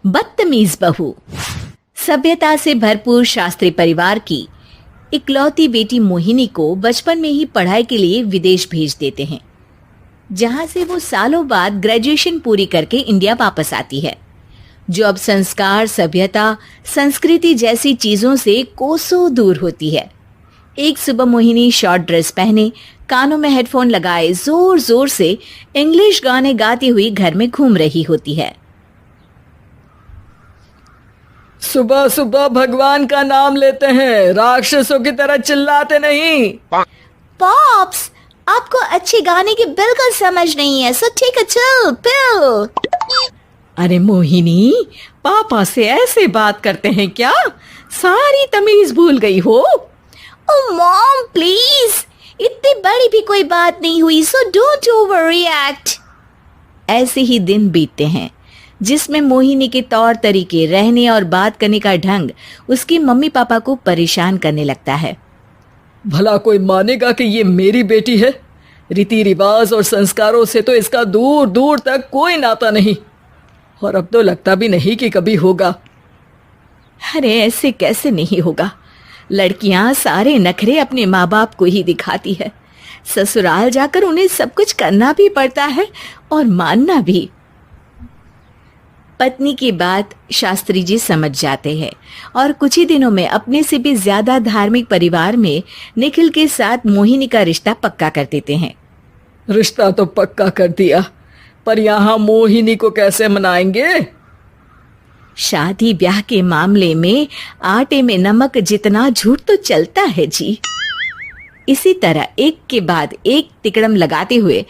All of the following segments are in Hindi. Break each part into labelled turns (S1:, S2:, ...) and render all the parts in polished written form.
S1: बदतमीज बहू। सभ्यता से भरपूर शास्त्री परिवार की इकलौती बेटी मोहिनी को बचपन में ही पढ़ाई के लिए विदेश भेज देते हैं, जहां से वो सालों बाद ग्रेजुएशन पूरी करके इंडिया वापस आती है, जो अब संस्कार, सभ्यता, संस्कृति जैसी चीजों से कोसों दूर होती है। एक सुबह मोहिनी शॉर्ट ड्रेस पहने, कानों में हेडफोन लगाए जोर जोर से इंग्लिश गाने गाती हुई घर में घूम रही होती है।
S2: सुबह सुबह भगवान का नाम लेते हैं, राक्षसों की तरह चिल्लाते नहीं।
S1: पॉप्स, आपको अच्छे गाने की बिल्कुल समझ नहीं है, so take a chill pill.
S2: अरे मोहिनी, पापा से ऐसे बात करते हैं क्या? सारी तमीज भूल गई हो।
S1: ओह मॉम प्लीज, इतनी बड़ी भी कोई बात नहीं हुई, सो डोंट ओवर रिएक्ट। ऐसे ही दिन बीतते हैं जिसमें मोहिनी के तौर तरीके, रहने और बात करने का ढंग उसकी मम्मी पापा को परेशान करने लगता है।
S2: भला कोई मानेगा कि ये मेरी बेटी है? रीति रिवाज और संस्कारों से तो इसका दूर दूर तक कोई नाता नहीं, और अब तो लगता भी नहीं कि कभी होगा।
S1: अरे ऐसे कैसे नहीं होगा? लड़कियां सारे नखरे अपने माँ बाप को ही दिखाती है। ससुराल जाकर उन्हें सब कुछ करना भी पड़ता है और मानना भी। पत्नी की बात शास्त्री जी समझ जाते हैं और कुछ ही दिनों में अपने से भी ज्यादा धार्मिक परिवार में निखिल के साथ मोहिनी का रिश्ता पक्का कर देते हैं।
S2: रिश्ता तो पक्का कर दिया, पर यहाँ मोहिनी को कैसे मनाएंगे?
S1: शादी ब्याह के मामले में आटे में नमक जितना झूठ तो चलता है जी। इसी तरह एक के बाद एक तिकड़म लगाते हुए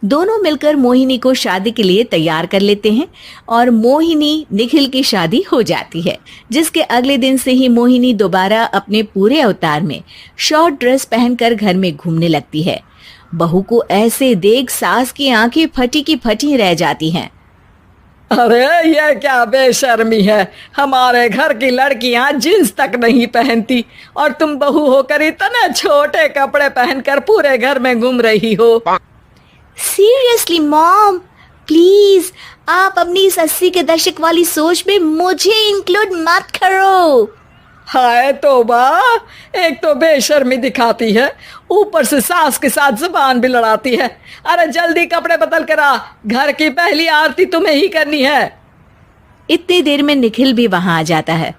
S1: दोनों मिलकर मोहिनी को शादी के लिए तैयार कर लेते हैं और मोहिनी निखिल की शादी हो जाती है, जिसके अगले दिन से ही मोहिनी दोबारा अपने पूरे अवतार में शॉर्ट ड्रेस पहनकर घर में घूमने लगती है। बहू को ऐसे देख सास की आंखें फटी की फटी रह जाती हैं।
S2: अरे ये क्या बेशर्मी है, हमारे घर की लड़कियां जींस तक नहीं पहनती और तुम बहू होकर इतने छोटे कपड़े पहनकर पूरे घर में घूम रही हो।
S1: सीरियसली मॉम, प्लीज आप अपनी इस 80 के दशक वाली सोच में मुझे इंक्लूड मत करो।
S2: हाय तौबा, एक तो बेशर्मी दिखाती है, ऊपर से सास के साथ जुबान भी लड़ाती है। अरे जल्दी कपड़े बदल कर आ, घर की पहली आरती तुम्हें ही करनी है।
S1: इतनी देर में निखिल भी वहां आ जाता है।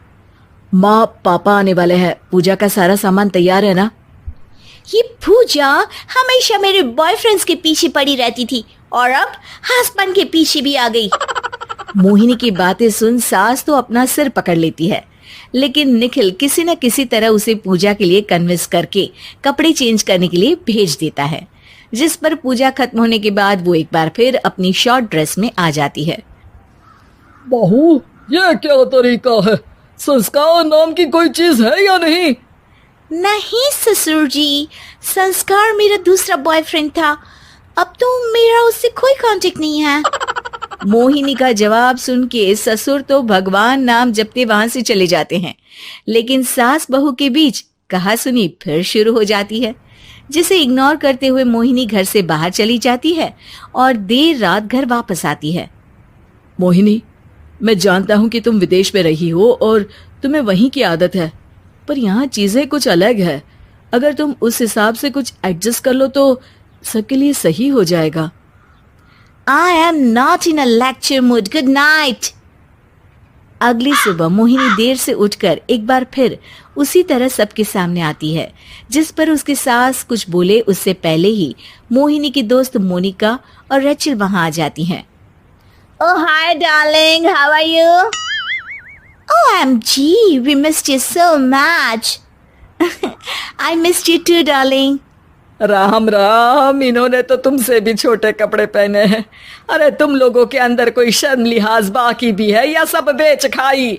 S2: माँ, पापा आने वाले हैं, पूजा का सारा सामान तैयार है ना?
S1: ये पूजा हमेशा मेरे बॉयफ्रेंड्स के पीछे पड़ी रहती थी और अब हस्बैंड के पीछे भी आ गई। मोहिनी की बातें सुन सास तो अपना सिर पकड़ लेती है, लेकिन निखिल किसी न किसी तरह उसे पूजा के लिए कन्विंस करके कपड़े चेंज करने के लिए भेज देता है, जिस पर पूजा खत्म होने के बाद वो एक बार फिर अपनी शॉर्ट ड्रेस में आ जाती है।
S2: बहू, ये क्या तरीका है? संस्कार नाम की कोई चीज है या नहीं?
S1: नहीं ससुर जी, संस्कार मेरा दूसरा बॉयफ्रेंड था, अब तो मेरा उससे कोई कांटेक्ट नहीं है। मोहिनी का जवाब सुन के ससुर तो भगवान नाम जपते वहां से चले जाते हैं, लेकिन सास बहू के बीच कहासुनी फिर शुरू हो जाती है, जिसे इग्नोर करते हुए मोहिनी घर से बाहर चली जाती है और देर रात घर वापस आती है।
S2: मोहिनी, मैं जानता हूँ कि तुम विदेश में रही हो और तुम्हें वहीं की आदत है, पर यहाँ चीजें कुछ अलग है। अगर तुम उस हिसाब से कुछ एडजस्ट कर लो तो सबके लिए सही हो जाएगा।
S1: I am not in a lecture mood. Good night. अगली सुबह मोहिनी देर से उठकर एक बार फिर उसी तरह सबके सामने आती है, जिस पर उसकी सास कुछ बोले उससे पहले ही मोहिनी की दोस्त मोनिका और रेचल वहां आ जाती हैं। Oh hi darling, how are you? OMG, we missed you so much. I missed you too darling.
S2: Ram Ram, इन्होंने तो तुमसे भी छोटे कपड़े पहने हैं। अरे तुम लोगों के अंदर कोई शर्म लिहाज बाकी भी है या सब बेच खाई?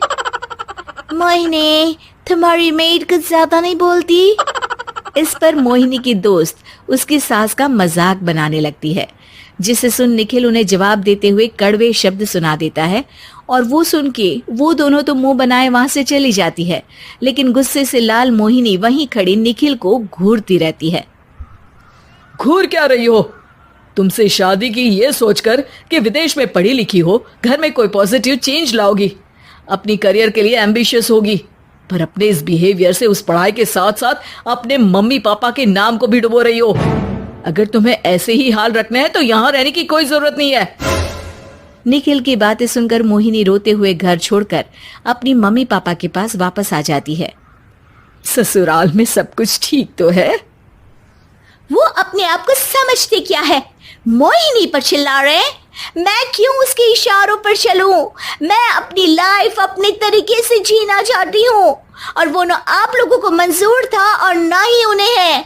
S1: मोहिनी, तुम्हारी मेड कुछ ज्यादा नहीं बोलती। इस पर मोहिनी की दोस्त उसकी सास का मजाक बनाने लगती है, जिसे सुन निखिल उन्हें जवाब देते हुए कड़वे शब्द सुना देता है और वो सुन के वो दोनों तो मुंह बनाए वहां से चली जाती है, लेकिन गुस्से से लाल मोहिनी वहीं खड़ी निखिल को घूरती रहती है।
S2: घूर क्या रही हो? तुमसे शादी की ये सोचकर कि विदेश में पढ़ी लिखी हो, घर में कोई पॉजिटिव चेंज लाओगी, अपनी करियर के लिए एम्बिशियस होगी, पर अपने इस बिहेवियर से उस पढ़ाई के साथ साथ अपने मम्मी पापा के नाम को भी डुबो रही हो। अगर तुम्हें ऐसे ही हाल रखना है तो यहाँ रहने की कोई जरूरत नहीं है।
S1: निखिल की बातें सुनकर मोहिनी रोते हुए घर छोड़कर अपनी मम्मी पापा के पास वापस आ जाती है।
S2: ससुराल में सब कुछ ठीक तो है?
S3: वो अपने आप को समझते क्या है? मोहिनी पर चिल्ला रहे हैं? मैं क्यों उसके इशारों पर चलूं? मैं अपनी लाइफ अपने तरीके से जीना चाहती हूँ और वो ना आप लोगों को मंजूर था और ना ही उन्हें है।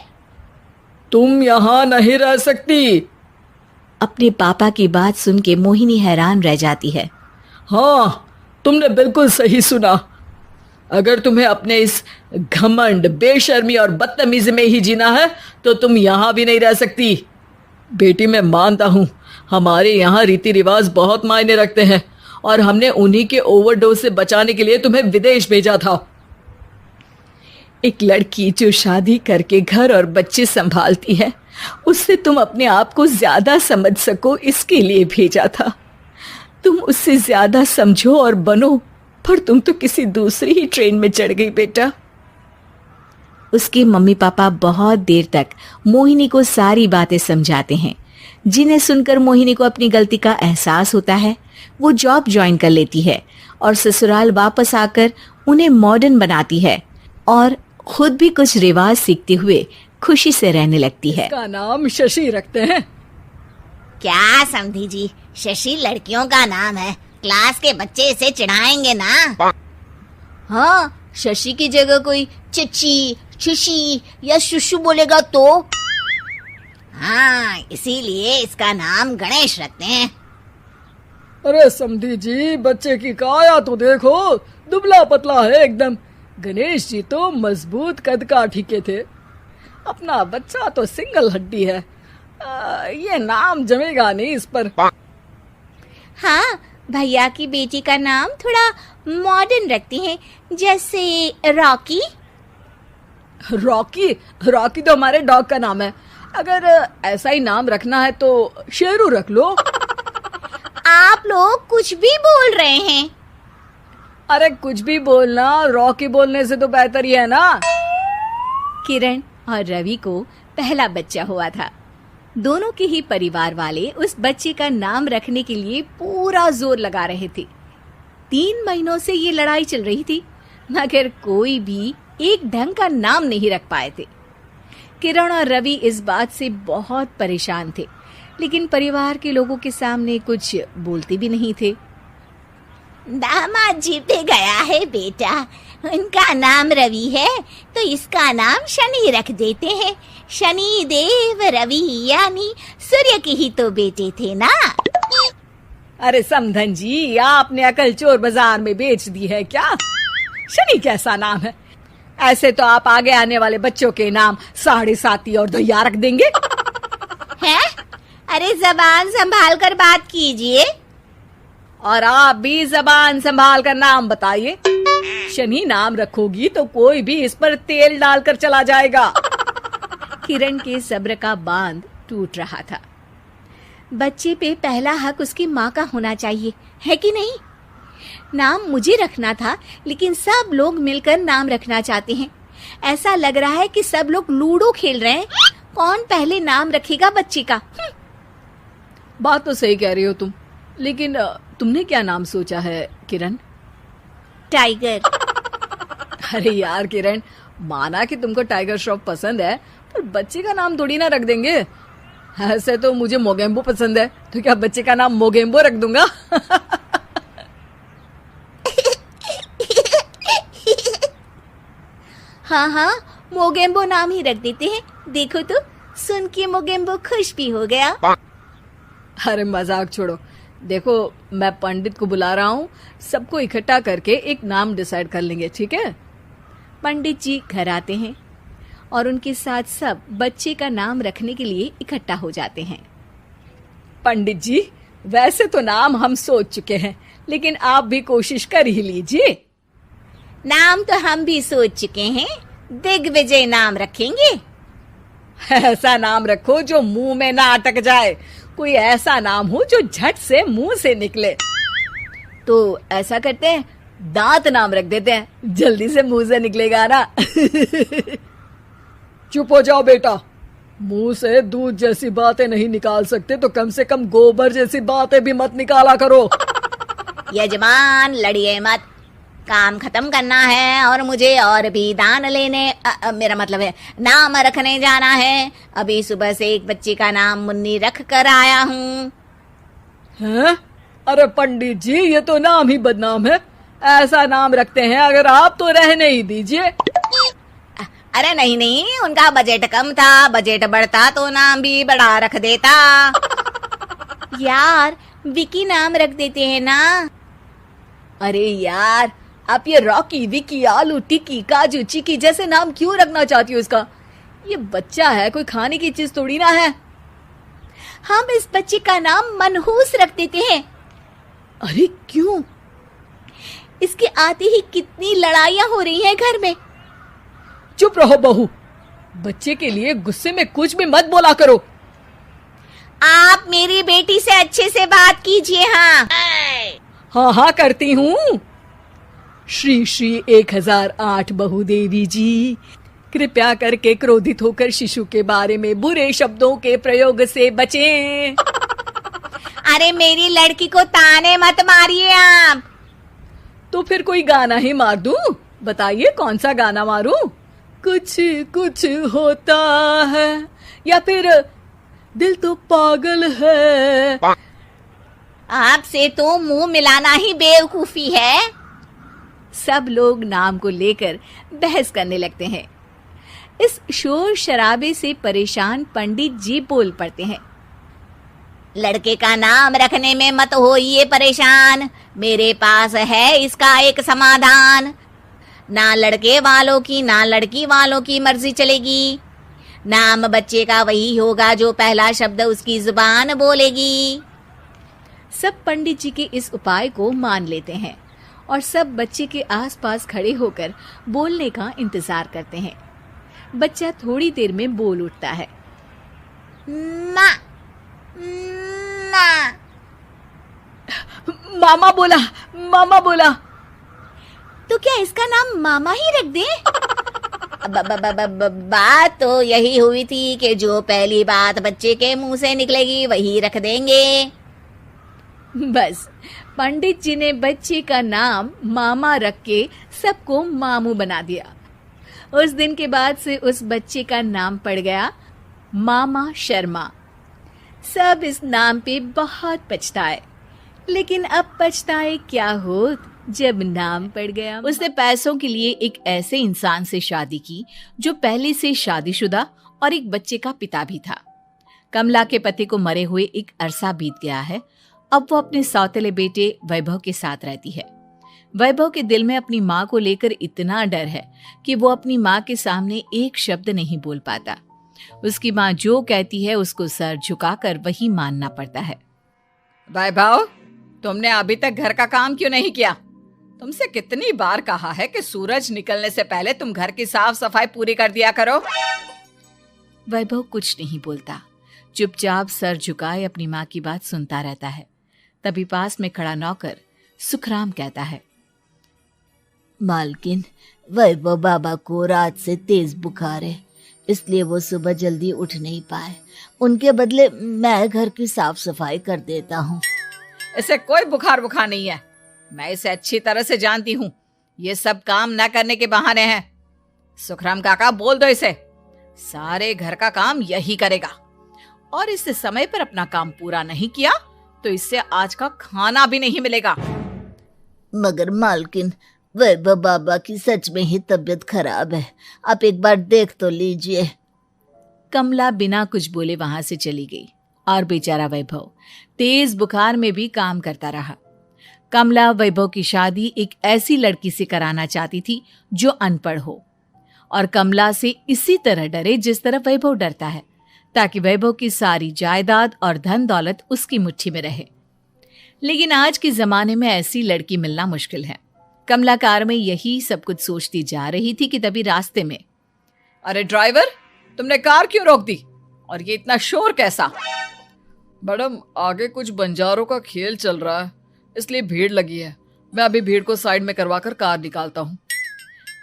S2: तुम यहाँ नहीं रह सकती।
S1: अपने पापा की बात सुन के मोहिनी हैरान रह जाती है।
S2: हाँ, तुमने बिल्कुल सही सुना। अगर तुम्हें अपने इस घमंड, बेशर्मी और बदतमीजी में ही जीना है तो तुम यहाँ भी नहीं रह सकती। बेटी, मैं मानता हूँ हमारे यहाँ रीति रिवाज बहुत मायने रखते हैं और हमने उन्हीं के ओवरडोज से बचाने के लिए तुम्हें विदेश भेजा था।
S1: एक लड़की जो शादी करके घर और बच्चे संभालती है, उससे तुम अपने आप को ज्यादा समझ सको इसके लिए भेजा था। तुम उससे ज्यादा समझो और बनो, पर तुम तो किसी दूसरी ही ट्रेन में चढ़ गई बेटा। उसके मम्मी पापा बहुत देर तक मोहिनी को सारी बातें समझाते हैं, जिन्हें सुनकर मोहिनी को अपनी गलती का एहसास होता है। वो जॉब ज्वाइन कर लेती है और ससुराल वापस आकर उन्हें मॉडर्न बनाती है और खुद भी कुछ रिवाज सीखते हुए खुशी से रहने लगती है।
S2: इसका नाम शशि रखते हैं।
S3: क्या समझी जी? शशि लड़कियों का नाम है, क्लास के बच्चे इसे चिढ़ाएंगे ना। हाँ, शशि की जगह कोई चची, शुशी या शुशु बोलेगा तो? हाँ, इसीलिए इसका नाम गणेश रखते हैं।
S2: अरे समधी जी, बच्चे की काया तो देखो, दुबला पतला है एकदम। गणेश जी तो मजबूत कद काठी के थे। अपना बच्चा तो सिंगल हड्डी है। ये नाम जमेगा नहीं इस पर।
S3: हाँ, भैया की बेटी का नाम थोड़ा मॉडर्न रखती हैं, जैसे रॉकी।
S2: रॉकी? रॉकी तो हमारे डॉग का नाम है। अगर ऐसा ही नाम रखना है तो शेरू रख लो।
S3: आप लोग कुछ भी बोल रहे हैं।
S2: अरे कुछ भी बोलना रॉकी बोलने से तो बेहतर ही है ना।
S1: किरण और रवि को पहला बच्चा हुआ था। दोनों के ही परिवार वाले उस बच्चे का नाम रखने के लिए पूरा जोर लगा रहे थे। 3 महीनों से ये लड़ाई चल रही थी, मगर कोई भी एक ढंग का नाम नहीं रख पाए थे। किरण और रवि इस बात से बहुत परेशान थे, लेकिन परिवार के लोगों के सामने कुछ बोलते भी नहीं थे।
S3: दामाद जी पे गया है बेटा, उनका नाम रवि है तो इसका नाम शनि रख देते हैं। शनि देव रवि, यानी सूर्य के ही तो बेटे थे ना।
S2: अरे समधन जी, आपने अकल चोर बाजार में बेच दी है क्या? शनि कैसा नाम है? ऐसे तो आप आगे आने वाले बच्चों के नाम साढ़े साती और दैया रख देंगे।
S3: हैं? अरे जबान संभाल कर बात कीजिए।
S2: और आप भी जबान संभाल कर नाम बताइए। शनि नाम रखोगी तो कोई भी इस पर तेल डालकर चला जाएगा।
S1: किरण के सब्र का बांध टूट रहा था। बच्चे पे पहला हक उसकी माँ का होना चाहिए, है कि नहीं? नाम मुझे रखना था, लेकिन सब लोग मिलकर नाम रखना चाहते हैं। ऐसा लग रहा है कि सब लोग लूडो खेल रहे हैं। कौन पहले नाम रखेगा बच्चे का?
S2: बात तो सही कह रही हो तुम, लेकिन तुमने क्या नाम सोचा है किरण?
S3: टाइगर।
S2: अरे यार किरण, माना कि तुमको टाइगर श्रॉफ पसंद है, पर बच्चे का नाम थोड़ी ना रख देंगे। ऐसे तो मुझे मोगेम्बो पसंद है, तो क्या बच्चे का नाम मोगेम्बो रख दूंगा?
S3: हाँ हाँ, मोगेम्बो नाम ही रख देते हैं। देखो तो, सुन के मोगेम्बो खुश भी हो गया।
S2: अरे मजाक छोड़ो। देखो, मैं पंडित को बुला रहा हूँ, सबको इकट्ठा करके एक नाम डिसाइड कर लेंगे, ठीक है?
S1: पंडित जी घर आते हैं और उनके साथ सब बच्चे का नाम रखने के लिए इकट्ठा हो जाते हैं।
S2: पंडित जी, वैसे तो नाम हम सोच चुके हैं, लेकिन आप भी कोशिश कर ही लीजिए।
S3: नाम तो हम भी सोच चुके हैं, दिग्विजय नाम रखेंगे।
S2: ऐसा नाम रखो जो मुंह में ना अटक जाए। कोई ऐसा नाम हो जो झट से मुंह से निकले। तो ऐसा करते हैं, दांत नाम रख देते हैं, जल्दी से मुंह से निकलेगा ना। चुप हो जाओ बेटा, मुंह से दूध जैसी बातें नहीं निकाल सकते तो कम से कम गोबर जैसी बातें भी मत निकाला करो।
S3: यजमान लड़िए मत, काम खत्म करना है और मुझे और भी दान लेने मेरा मतलब है नाम रखने जाना है। अभी सुबह से एक बच्चे का नाम मुन्नी रख कर आया हूँ।
S2: हैं? अरे पंडित जी, ये तो नाम ही बदनाम है। ऐसा नाम रखते हैं, अगर आप तो रहने ही दीजिए।
S3: अरे नहीं नहीं, उनका बजट कम था, बजट बढ़ता तो नाम भी बड़ा रख देता। यार विकी नाम रख देते हैं ना।
S2: अरे यार, आप ये रॉकी, विकी, आलू टिक्की, काजू चिकी जैसे नाम क्यों रखना चाहती हो इसका? ये बच्चा है, कोई खाने की चीज थोड़ी ना है।
S3: हम इस बच्चे का नाम मनहूस रख देते हैं।
S2: अरे क्यों?
S3: इसके आते ही कितनी लड़ाइयाँ हो रही हैं घर में।
S2: चुप रहो बहू, बच्चे के लिए गुस्से में कुछ भी मत बोला करो।
S3: आप मेरी बेटी से अच्छे से बात कीजिए। हाँ
S2: हाँ हाँ करती हूँ। श्री श्री 1008 बहुदेवी जी, कृपया करके क्रोधित होकर शिशु के बारे में बुरे शब्दों के प्रयोग से बचें।
S3: अरे मेरी लड़की को ताने मत मारिए आप।
S2: तो फिर कोई गाना ही मार दूं? बताइए कौन सा गाना मारूं? कुछ कुछ होता है या फिर दिल तो पागल है।
S3: आपसे तो मुंह मिलाना ही बेवकूफी है।
S1: सब लोग नाम को लेकर बहस करने लगते हैं। इस शोर शराबे से परेशान पंडित जी बोल पड़ते हैं।
S3: लड़के का नाम रखने में मत होइए परेशान, मेरे पास है इसका एक समाधान। ना लड़के वालों की ना लड़की वालों की मर्जी चलेगी। नाम बच्चे का वही होगा जो पहला शब्द उसकी जुबान बोलेगी।
S1: सब पंडित जी के इस उपाय को मान लेते हैं और सब बच्चे के आसपास खड़े होकर बोलने का इंतजार करते हैं। बच्चा थोड़ी देर में बोल उठता है।
S3: माँ माँ।
S2: मामा बोला, मामा बोला।
S3: तो क्या इसका नाम मामा ही रख दे? बात तो यही हुई थी कि जो पहली बात बच्चे के मुंह से निकलेगी वही रख देंगे।
S1: बस पंडित जी ने बच्चे का नाम मामा रख के सबको मामू बना दिया। उस दिन के बाद से उस बच्चे का नाम पड़ गया मामा शर्मा। सब इस नाम पे बहुत पछताए, लेकिन अब पछताए क्या हो जब नाम पड़ गया। उसने पैसों के लिए एक ऐसे इंसान से शादी की जो पहले से शादीशुदा और एक बच्चे का पिता भी था। कमला के पति को मरे हुए एक अरसा बीत गया है। अब वो अपने सौतेले बेटे वैभव के साथ रहती है। वैभव के दिल में अपनी माँ को लेकर इतना डर है कि वो अपनी माँ के सामने एक शब्द नहीं बोल पाता। उसकी माँ जो कहती है उसको सर झुकाकर वही मानना पड़ता है।
S2: वैभव, तुमने अभी तक घर का काम क्यों नहीं किया? तुमसे कितनी बार कहा है कि सूरज निकलने से पहले तुम घर की साफ सफाई पूरी कर दिया करो।
S1: वैभव कुछ नहीं बोलता, चुपचाप सर झुकाए अपनी माँ की बात सुनता रहता है। तभी पास में खड़ा नौकर सुखराम कहता है,
S4: मालकिन, वैभव बाबा को रात से तेज बुखार है, इसलिए वो सुबह जल्दी उठ नहीं पाए। उनके बदले मैं घर की साफ सफाई कर देता हूँ।
S2: इसे कोई बुखार नहीं है, मैं इसे अच्छी तरह से जानती हूँ। ये सब काम न करने के बहाने हैं। सुखराम काका, बोल दो इसे, सारे घर का काम यही करेगा और इससे समय पर अपना काम पूरा नहीं किया तो इससे आज का खाना भी नहीं मिलेगा।
S4: मगर मालकिन, वैभव बाबा की सच में ही तबीयत खराब है, आप एक बार देख तो लीजिए।
S1: कमला बिना कुछ बोले वहां से चली गई और बेचारा वैभव तेज बुखार में भी काम करता रहा। कमला वैभव की शादी एक ऐसी लड़की से कराना चाहती थी जो अनपढ़ हो और कमला से इसी तरह डरे जिस तरह वैभव डरता है, ताकि वैभव की सारी जायदाद और धन दौलत उसकी मुट्ठी में रहे। लेकिन आज के जमाने में ऐसी लड़की मिलना मुश्किल है। कमला कार में यही सब कुछ सोचती जा रही थी कि तभी रास्ते में,
S2: अरे ड्राइवर, तुमने कार क्यों रोक दी और ये इतना शोर कैसा? मैडम, आगे कुछ बंजारों का खेल चल रहा है, इसलिए भीड़ लगी है। मैं अभी भीड़ को साइड में करवाकर कार निकालता हूँ।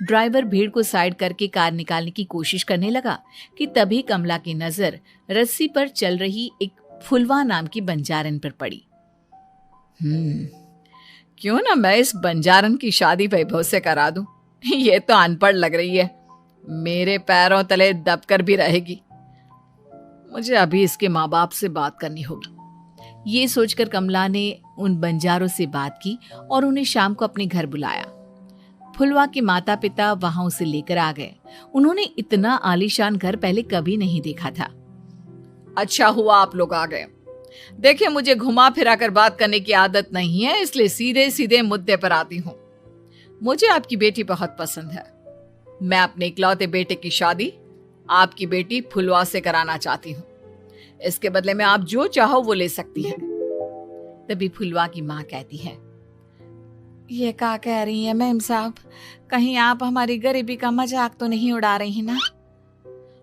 S1: ड्राइवर भीड़ को साइड करके कार निकालने की कोशिश करने लगा कि तभी कमला की नजर रस्सी पर चल रही एक फुलवा नाम की बंजारन पर पड़ी।
S2: क्यों ना मैं इस बंजारन की शादी वैभव से करा दूं। ये तो अनपढ़ लग रही है, मेरे पैरों तले दबकर भी रहेगी। मुझे अभी इसके माँ बाप से बात करनी होगी।
S1: ये सोचकर कमला ने उन बंजारों से बात की और उन्हें शाम को अपने घर बुलाया। फुलवा के माता पिता वहां उसे लेकर आ गए। उन्होंने इतना आलीशान घर पहले कभी नहीं देखा था।
S2: अच्छा हुआ आप लोग आ गए। देखिए, मुझे घुमा फिरा कर बात करने की आदत नहीं है, इसलिए सीधे सीधे मुद्दे पर आती हूँ। मुझे आपकी बेटी बहुत पसंद है। मैं अपने इकलौते बेटे की शादी आपकी बेटी फुलवा से कराना चाहती हूँ। इसके बदले में आप जो चाहो वो ले सकती है।
S1: तभी फुलवा की माँ कहती है,
S2: ये क्या कह रही है मैम साहब? कहीं आप हमारी गरीबी का मजाक तो नहीं उड़ा रही ना?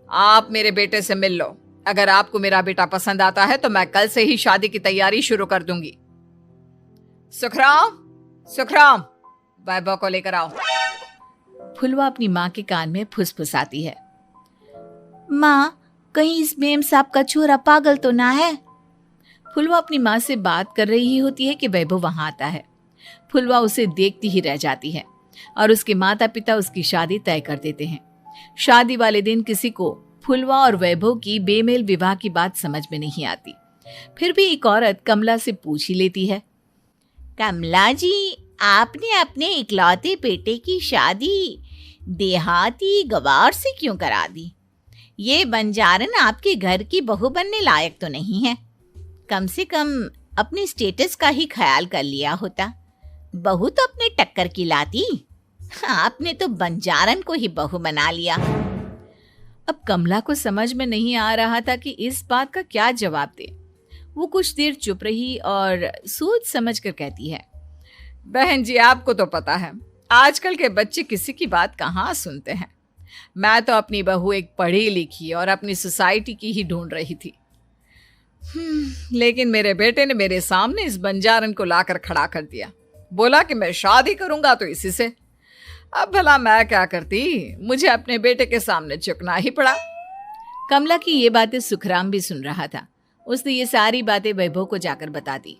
S2: आप मेरे बेटे से मिल लो। अगर आपको मेरा बेटा पसंद आता है तो मैं कल से ही शादी की तैयारी शुरू कर दूंगी। सुखराम, सुखराम, वैभव को लेकर आओ।
S1: फुलवा अपनी माँ के कान में फुसफुसाती है।
S3: माँ, कहीं इस मेम साहब का छोरा पागल तो ना है?
S1: फुलवा अपनी माँ से बात कर रही होती है कि वैभव वहां आता है। फुलवा उसे देखती ही रह जाती है और उसके माता पिता उसकी शादी तय कर देते हैं। शादी वाले दिन किसी को फुलवा और वैभव की बेमेल विवाह की बात समझ में नहीं आती। फिर भी एक औरत कमला से पूछ ही लेती है,
S3: कमला जी, आपने अपने इकलौते बेटे की शादी देहाती गवार से क्यों करा दी? ये बंजारन आपके घर की बहू बनने लायक तो नहीं है। कम से कम अपने स्टेटस का ही ख्याल कर लिया होता। बहू तो अपने टक्कर की लाती, आपने तो बंजारन को ही बहू बना लिया।
S1: अब कमला को समझ में नहीं आ रहा था कि इस बात का क्या जवाब दे। वो कुछ देर चुप रही और सोच समझ कर कहती है,
S2: बहन जी, आपको तो पता है आजकल के बच्चे किसी की बात कहाँ सुनते हैं। मैं तो अपनी बहू एक पढ़ी लिखी और अपनी सोसाइटी की ही ढूंढ रही थी। लेकिन मेरे बेटे ने मेरे सामने इस बंजारन को लाकर खड़ा कर दिया। बोला कि मैं शादी करूंगा तो इसी से। अब भला मैं क्या करती, मुझे अपने बेटे के सामने झुकना ही पड़ा।
S1: कमला की ये बातें सुखराम भी सुन रहा था। उसने ये सारी बातें वैभव को जाकर बता दी।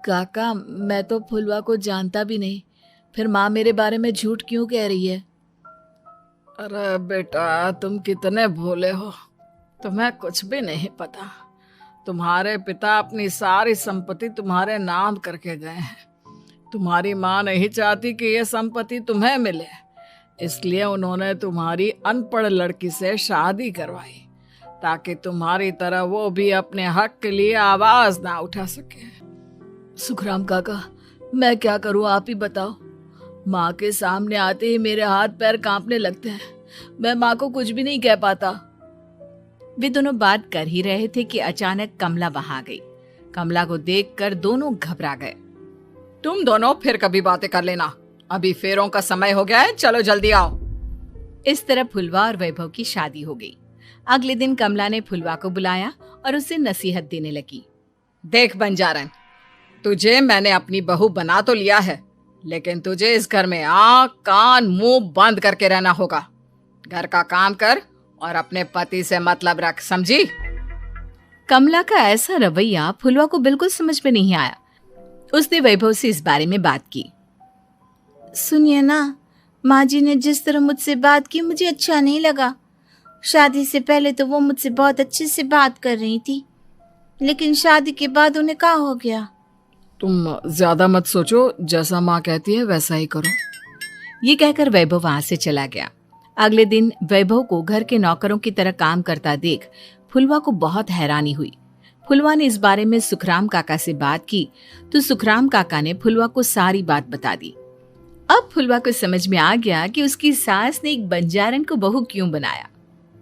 S2: काका, मैं तो फुलवा को जानता भी नहीं, फिर माँ मेरे बारे में झूठ क्यों कह रही है? अरे बेटा, तुम कितने भोले हो, तुम्हें कुछ भी नहीं पता। तुम्हारे पिता अपनी सारी संपत्ति तुम्हारे नाम करके गए हैं। तुम्हारी माँ नहीं चाहती कि ये संपत्ति तुम्हें मिले, इसलिए उन्होंने तुम्हारी अनपढ़ लड़की से शादी करवाई ताकि तुम्हारी तरह वो भी अपने हक के लिए आवाज ना उठा सके। सुखराम काका, मैं क्या करूं, आप ही बताओ। माँ के सामने आते ही मेरे हाथ पैर कांपने लगते हैं। मैं माँ को कुछ भी नहीं कह पाता।
S1: वे दोनों बात कर ही रहे थे कि अचानक कमला वहां आ गई। कमला को देखकर दोनों घबरा गए।
S2: तुम दोनों फिर कभी बातें कर लेना, अभी फेरों का समय हो गया है, चलो जल्दी आओ।
S1: इस तरह फुलवा और वैभव की शादी हो गई। अगले दिन कमला ने फुलवा को बुलाया और उसे नसीहत देने लगी।
S2: देख बंजारन, तुझे मैंने अपनी बहू बना तो लिया है, लेकिन तुझे इस घर में आंख कान मुंह बंद करके रहना होगा। घर का काम कर और अपने पति से मतलब रख, समझी?
S1: कमला का ऐसा रवैया फुलवा को बिल्कुल समझ में नहीं आया। उसने वैभव से इस बारे में बात की।
S3: सुनिए ना, माँ जी ने जिस तरह मुझसे बात की मुझे अच्छा नहीं लगा। शादी से पहले तो वो मुझसे बहुत अच्छे से बात कर रही थी, लेकिन शादी के बाद उन्हें क्या हो गया?
S2: तुम ज्यादा मत सोचो, जैसा माँ कहती है वैसा ही करो।
S1: ये कहकर वैभव वहां से चला गया। अगले दिन वैभव को घर के नौकरों की तरह काम करता देख फुलवा को बहुत हैरानी हुई। फुलवा ने इस बारे में सुखराम काका से बात की तो सुखराम काका ने फुलवा को सारी बात बता दी। अब फुलवा को समझ में आ गया कि उसकी सास ने एक बंजारन को बहू क्यों बनाया।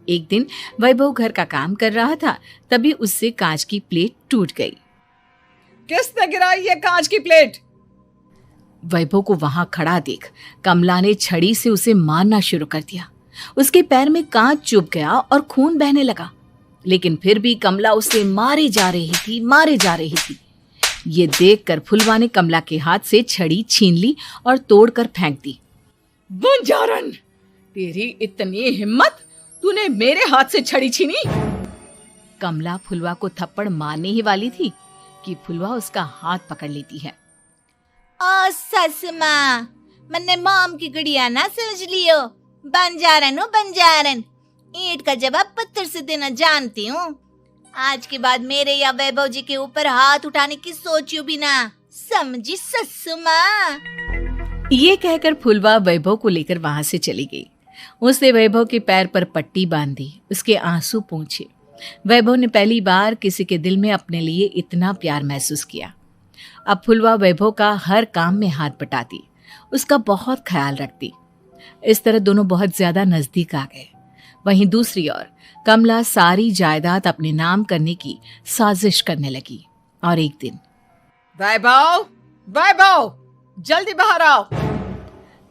S1: एक दिन वैभव घर का काम कर रहा था, तभी उससे कांच की प्लेट टूट गई।
S2: किसने गिराई ये कांच की प्लेट?
S1: वैभव को वहां खड़ा देख कमला ने छड़ी से उसे मारना शुरू कर दिया। उसके पैर में कांच चुभ गया और खून बहने लगा।
S2: लेकिन फिर भी कमला उसे मारे जा रही थी। ये देखकर फुलवा ने कमला के हाथ से छड़ी छीन ली और तोड़कर फेंक दी। बंजारन, तेरी इतनी हिम्मत, तूने मेरे हाथ से छड़ी छीनी? कमला फुलवा को थप्पड़ मारने ही वाली थी कि फुलवा उसका हाथ पकड़ लेती है।
S4: ओ सस माँ, मैंने मॉम की गुड़िया ना समझ लियो। बंजारन हो बंजारन, ईंट का जवाब पत्थर से देना जानती हूँ। आज के बाद मेरे या वैभव जी के ऊपर हाथ उठाने की सोचियो भी ना, समझी ससु माँ?
S2: ये कहकर फुलवा वैभव को लेकर वहां से चली गई। उसने वैभव के पैर पर पट्टी बांधी, उसके आंसू पोंछे। वैभव ने पहली बार किसी के दिल में अपने लिए इतना प्यार महसूस किया। अब फुलवा वैभव का हर काम में हाथ बटाती, उसका बहुत ख्याल रखती। इस तरह दोनों बहुत ज्यादा नजदीक आ गए। वहीं दूसरी ओर कमला सारी जायदाद अपने नाम करने की साजिश करने लगी। और एक दिन, वैभव, वैभव, जल्दी बाहर आओ।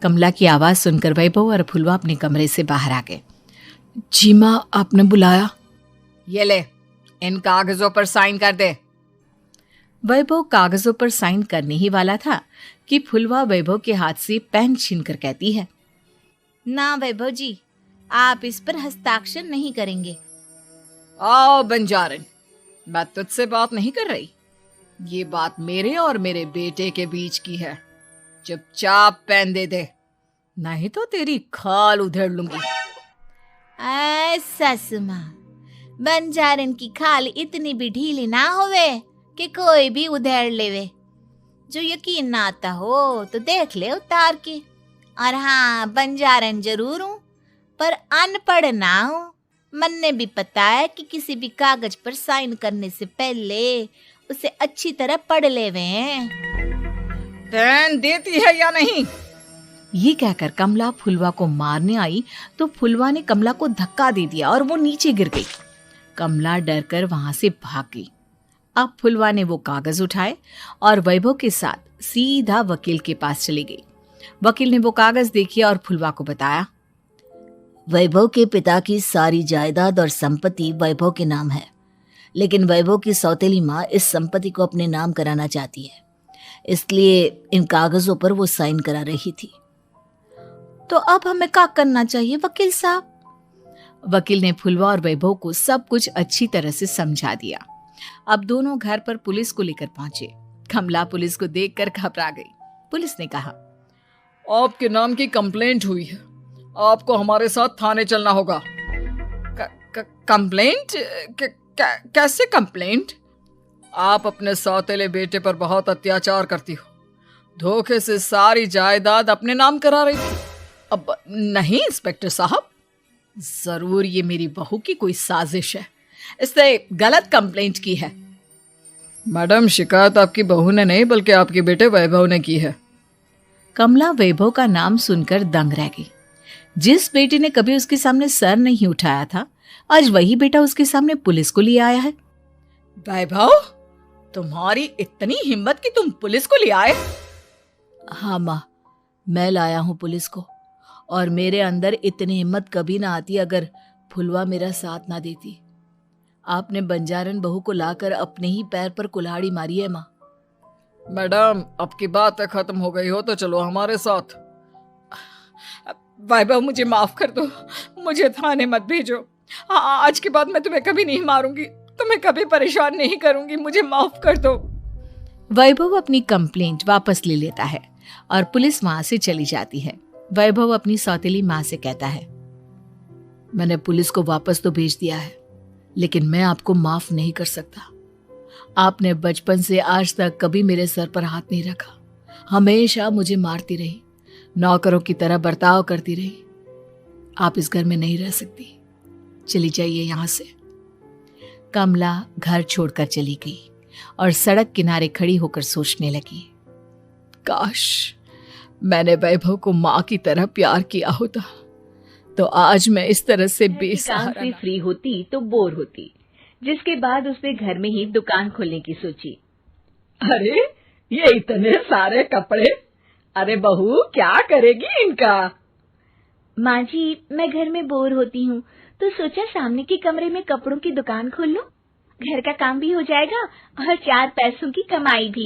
S2: कमला की आवाज सुनकर वैभव और फुलवा अपने कमरे से बाहर आ गए। जी माँ, आपने बुलाया? ये ले, इन कागजों पर साइन कर दे। वैभव कागजों पर साइन करने ही वाला था कि फुलवा वैभव के हाथ से पेन छीनकर कहती है,
S4: ना वैभव जी, आप इस पर हस्ताक्षर नहीं करेंगे।
S2: आओ बंजारन, मैं तुझसे बात नहीं कर रही। ये बात मेरे और मेरे बेटे के बीच की है। चुपचाप पेन दे दे, नहीं तो तेरी खाल उधेड़ लूंगी।
S4: सस माँ, बंजारन की खाल इतनी भी ढीली ना होवे कि कोई भी उधेड़ लेवे। जो यकीन ना आता हो तो देख ले उतार के। और हाँ, बंजारन जरूर हूँ पर अनपढ़ ना हूँ। मन्ने भी पता है कि किसी भी कागज पर साइन करने से पहले उसे अच्छी तरह पढ़ लेवे हैं।
S2: पेन देती है या नहीं? ये कहकर कमला फुलवा को मारने आई तो फुलवा ने कमला को धक्का दे दिया और वो नीचे गिर गई। कमला डरकर वहां से भाग गई। अब फुलवा ने वो कागज उठाए और वैभव के साथ सीधा वकील के पास चली गई। वकील ने वो कागज देखे और फुलवा को बताया,
S4: वैभव के पिता की सारी जायदाद और संपत्ति वैभव के नाम है, लेकिन वैभव की सौतेली माँ इस संपत्ति को अपने नाम कराना चाहती है, इसलिए इन कागजों पर वो साइन करा रही थी।
S2: तो अब हमें क्या करना चाहिए वकील साहब? वकील ने फुलवा और वैभव को सब कुछ अच्छी तरह से समझा दिया। अब दोनों घर पर पुलिस को लेकर पहुंचे। कमला पुलिस को देखकर घबरा गई। पुलिस ने कहा, आपके नाम की कंप्लेंट हुई है, आपको हमारे साथ थाने चलना होगा। कंप्लेंट? कैसे कंप्लेंट? आप अपने सौतेले बेटे पर बहुत अत्याचार करती हो, धोखे से सारी जायदाद अपने नाम करा रही थी। अब नहीं इंस्पेक्टर साहब, जरूर ये मेरी बहू की कोई साजिश है, इसने गलत कंप्लेंट की है। मैडम, शिकायत आपकी बहू ने नहीं बल्कि आपके बेटे वैभव ने की है। कमला वैभव का नाम सुनकर दंग रह गई। जिस बेटे ने कभी उसके सामने सर नहीं उठाया था, आज वही बेटा उसके सामने पुलिस को लिए आया है। वैभव, तुम्हारी इतनी हिम्मत कि तुम पुलिस को ले आए? हाँ माँ, मैं लाया हूं पुलिस को, और मेरे अंदर इतनी हिम्मत कभी ना आती अगर फुलवा मेरा साथ ना देती। आपने बंजारन बहू को लाकर अपने ही पैर पर कुल्हाड़ी मारी है माँ। मैडम, अब की बात खत्म हो गई हो तो चलो हमारे साथ। वैभव, मुझे माफ कर दो, मुझे थाने मत भेजो। आज के बाद मैं तुम्हें कभी नहीं मारूंगी, तुम्हें कभी परेशान नहीं करूंगी, मुझे माफ कर दो। वैभव अपनी कंप्लेंट वापस ले लेता है और पुलिस वहां से चली जाती है। वैभव अपनी सौतेली माँ से कहता है, मैंने पुलिस को वापस तो भेज दिया है, लेकिन मैं आपको माफ नहीं कर सकता। आपने बचपन से आज तक कभी मेरे सर पर हाथ नहीं रखा, हमेशा मुझे मारती रही, नौकरों की तरह बर्ताव करती रही। आप इस घर में नहीं रह सकती, चली जाइए यहां से। कमला घर छोड़कर चली गई और सड़क किनारे खड़ी होकर सोचने लगी, काश मैंने वैभव को माँ की तरह प्यार किया होता तो आज मैं इस तरह से बेसहारा
S1: से फ्री होती तो बोर होती, जिसके बाद उसने घर में ही दुकान खोलने की सोची।
S2: अरे ये इतने सारे कपड़े, अरे बहू क्या करेगी इनका?
S1: माँ जी, मैं घर में बोर होती हूँ
S3: तो सोचा सामने के कमरे में कपड़ों की दुकान खोल लूं। घर का काम भी हो जाएगा और 4 पैसों की कमाई भी।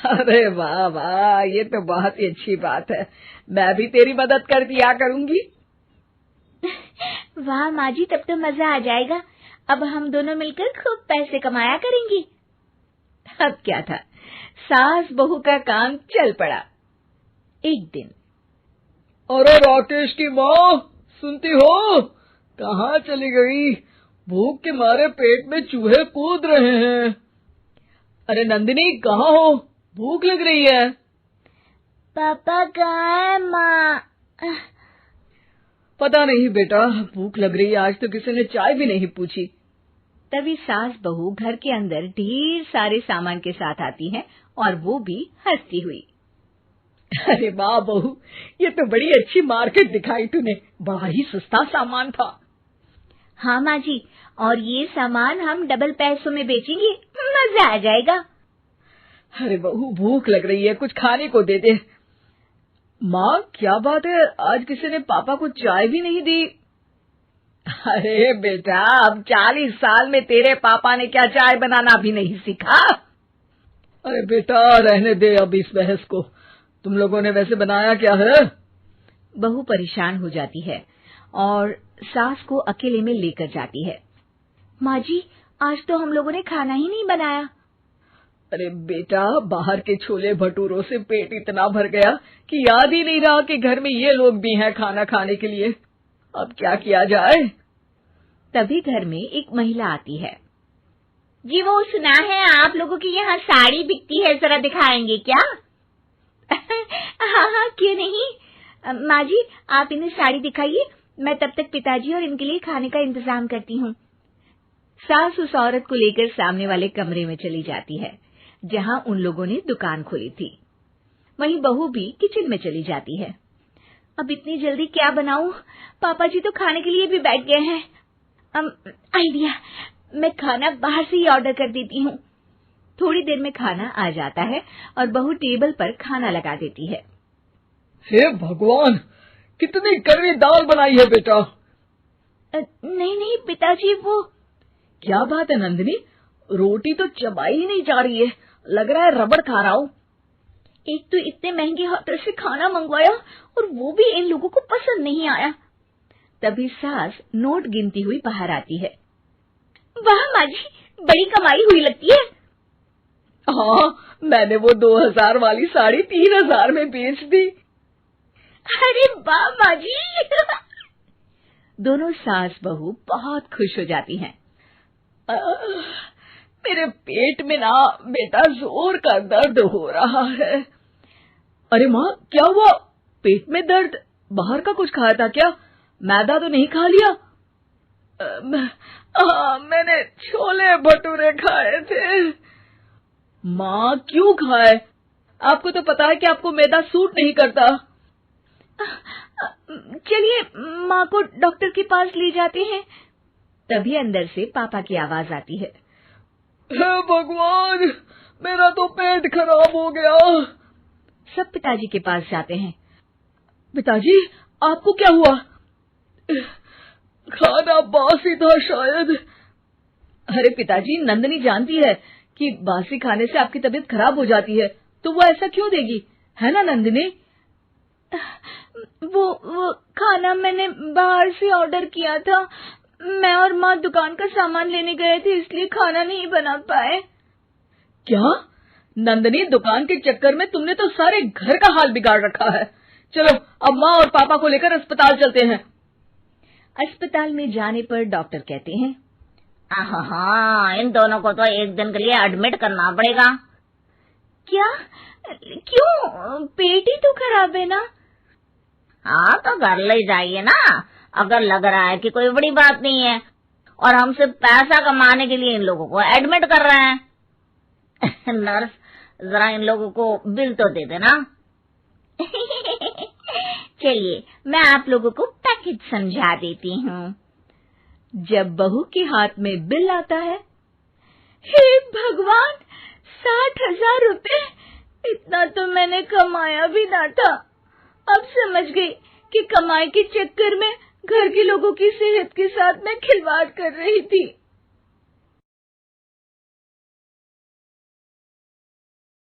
S2: अरे वाह वाह, ये तो बहुत ही अच्छी बात है। मैं भी तेरी मदद कर दिया करूंगी।
S3: वाह माँ जी, तब तो मजा आ जाएगा। अब हम दोनों मिलकर खूब पैसे कमाया करेंगे।
S1: अब क्या था, सास बहू का काम चल पड़ा। एक दिन,
S2: अरे राकेश की माँ, सुनती हो? कहाँ चली गई? भूख के मारे पेट में चूहे कूद रहे हैं। अरे नंदिनी, कहाँ हो? भूख लग रही है।
S3: पापा कहाँ है माँ?
S2: पता नहीं बेटा, भूख लग रही है। आज तो किसी ने चाय भी नहीं पूछी।
S1: तभी सास बहू घर के अंदर ढेर सारे सामान के साथ आती हैं और वो भी हंसती हुई।
S2: अरे वाह बहू, ये तो बड़ी अच्छी मार्केट दिखाई तूने। बड़ा ही सस्ता सामान था।
S3: हाँ माँ जी, और ये सामान हम डबल पैसों में बेचेंगे, मजा आ जाएगा।
S2: अरे बहू, भूख लग रही है, कुछ खाने को दे दे। माँ, क्या बात है, आज किसी ने पापा को चाय भी नहीं दी? अरे बेटा, अब 40 साल में तेरे पापा ने क्या चाय बनाना भी नहीं सीखा? अरे बेटा, रहने दे अब इस बहस को। तुम लोगों ने वैसे बनाया क्या है?
S1: बहू परेशान हो जाती है और सास को अकेले में लेकर जाती है।
S3: माँ जी, आज तो हम लोगों ने खाना ही नहीं बनाया।
S2: अरे बेटा, बाहर के छोले भटूरों से पेट इतना भर गया कि याद ही नहीं रहा कि घर में ये लोग भी हैं खाना खाने के लिए। अब क्या किया जाए?
S1: तभी घर में एक महिला आती है।
S3: जी, वो सुना है आप लोगों की यहाँ साड़ी बिकती है, जरा दिखाएंगे क्या? हाँ हाँ, क्यों नहीं। माँ जी, आप इन्हें साड़ी दिखाइए, मैं तब तक पिताजी और इनके लिए खाने का इंतजाम करती हूँ।
S1: सास उस औरत को लेकर सामने वाले कमरे में चली जाती है जहाँ उन लोगों ने दुकान खोली थी। वहीं बहू भी किचन में चली जाती है।
S3: अब इतनी जल्दी क्या बनाऊं? पापा जी तो खाने के लिए भी बैठ गए हैं। आइडिया, मैं खाना बाहर से ही ऑर्डर कर देती हूँ।
S1: थोड़ी देर में खाना आ जाता है और बहू टेबल पर खाना लगा देती है।
S2: हे भगवान, कितनी कड़वी दाल बनाई है बेटा।
S3: नहीं नहीं पिताजी, वो।
S2: क्या बात है नंदिनी, रोटी तो चबाई ही नहीं जा रही है, लग रहा है रबड़ खा रहा हूँ।
S3: एक तो इतने महंगे होटल से खाना मंगवाया और वो भी इन लोगों को पसंद नहीं आया।
S1: तभी सास नोट गिनती हुई बाहर आती है।
S3: वाह माँ जी, बड़ी कमाई हुई लगती है।
S2: हाँ, मैंने वो 2000 वाली साड़ी 3000 में बेच दी।
S3: अरे वाह माँ जी।
S1: दोनों सास बहू बहुत खुश हो जाती हैं।
S2: मेरे पेट में ना बेटा जोर का दर्द हो रहा है। अरे माँ, क्या हुआ? पेट में दर्द? बाहर का कुछ खाया था क्या? मैदा तो नहीं खा लिया? मैंने छोले भटूरे खाए थे। माँ, क्यों खाए? आपको तो पता है कि आपको मैदा सूट नहीं करता।
S3: चलिए माँ को डॉक्टर के पास ले जाते हैं।
S1: तभी अंदर से पापा की आवाज आती है।
S2: हे भगवान, मेरा तो पेट खराब हो गया।
S1: सब पिताजी के पास जाते हैं।
S2: पिताजी, आपको क्या हुआ? खाना बासी था शायद। अरे पिताजी, नंदिनी जानती है कि बासी खाने से आपकी तबीयत खराब हो जाती है, तो वो ऐसा क्यों देगी, है ना नंदिनी?
S3: वो खाना मैंने बाहर से ऑर्डर किया था। मैं और माँ दुकान का सामान लेने गए थे, इसलिए खाना नहीं बना पाए।
S2: क्या नंदिनी, दुकान के चक्कर में तुमने तो सारे घर का हाल बिगाड़ रखा है। चलो अब माँ और पापा को लेकर अस्पताल चलते हैं।
S1: अस्पताल में जाने पर डॉक्टर कहते हैं,
S3: हाँ, इन दोनों को तो एक दिन के लिए एडमिट करना पड़ेगा। क्या? क्यों? पेट ही तो खराब है ना। हाँ, तो घर ले जाइए ना, अगर लग रहा है कि कोई बड़ी बात नहीं है और हम सिर्फ पैसा कमाने के लिए इन लोगों को एडमिट कर रहे हैं। नर्स, जरा इन लोगों को बिल तो दे देना। चलिए, मैं आप लोगों को पैकेज समझा देती हूँ।
S1: जब बहू के हाथ में बिल आता है,
S3: हे भगवान, 60,000 रुपए! इतना तो मैंने कमाया भी ना था। अब समझ गई कि कमाई के चक्कर में घर के लोगों की सेहत के साथ मैं खिलवाड़ कर रही थी।